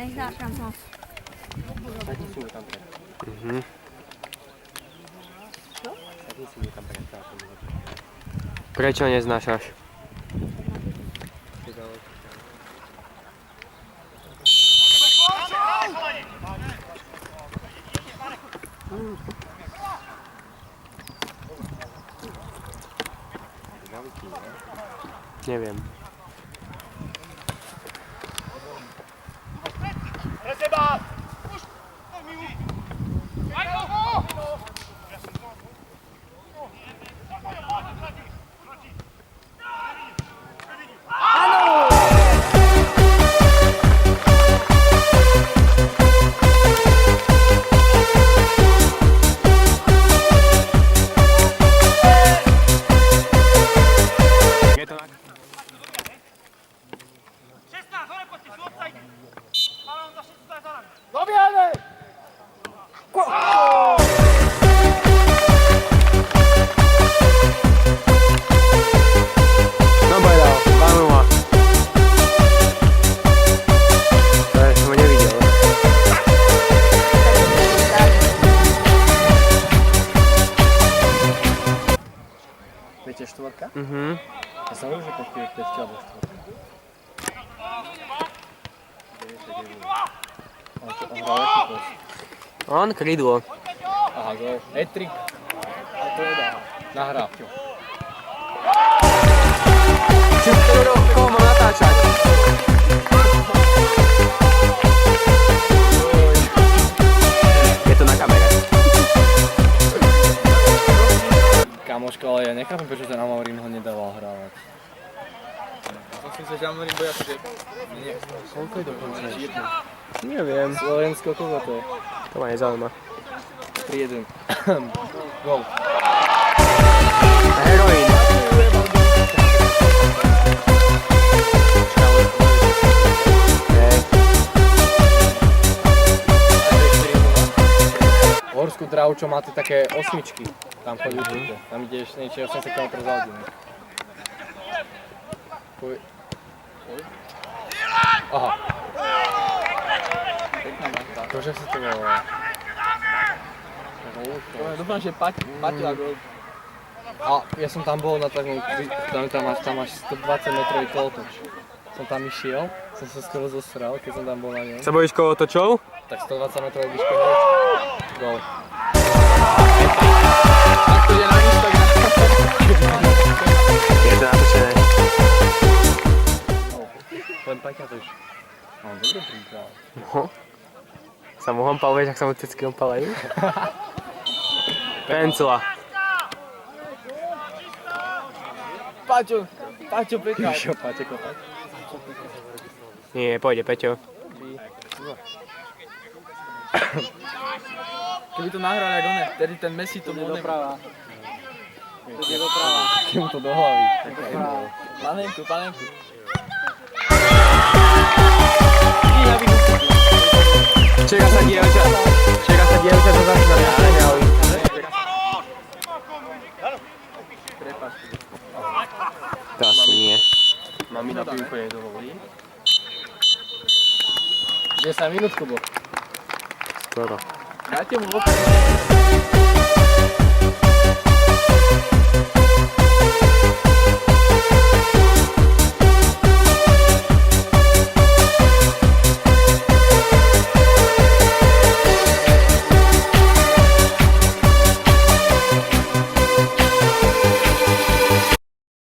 Neznášam ho. Sadni si mu tam pred. Čo? Sadni si mu tam pred. Prečo neznášaš? Neviem. Viete štvorka? Ja sa hovorí, že keď je 5 alebo štvorka. On hral aký post? On krídlo. Aha, gól. Hat-trick. A to je dá. Nahrá. Koho mám natáčať? Je to na kamere. Kamoško, ale ja nechápem, prečo ten Amorim ho nedával hrávať. Myslím si, že Amorim boja si, že... Nie. Koľko je dokonca? Neviem. Slovensko, koľko to je? To ma nezaujíma. 3-1. Gól. Heroín. Horskú dráhu, čo máte také osmičky. Tam chodí určite. Tam ideš niečo 80 km za hodinu. Aha. Kože sa to volá? Dúfam, že patila gól. A ja som tam bol na takom, tam máš 120 metrový kolotoč. Som tam išiel, som sa skoro zosral, keď som tam bol na ňom. Sa bojíš kolotočov? Tak 120 metrový výške gól. Tak to je na Instagram. Je to natočené. Len Paťa to už. Mám dobrý príklad. No. Sa mu hompal, vieš, ak sa mu cecky hompalajú? Pencila. Paťo, prečo? Čo, Paťo kopať? Nie, pôjde, Peťo. Keby to nahrali ako ne, tedy ten Messi to bol doprava. To je doprava. Keď mu to do hlavy. Panenku. Čeká sa dievča to začína neali. To asi nie. Mami na pivku nedovolí. 10 minút, Kubo. Skoro. Dajte mu lopu.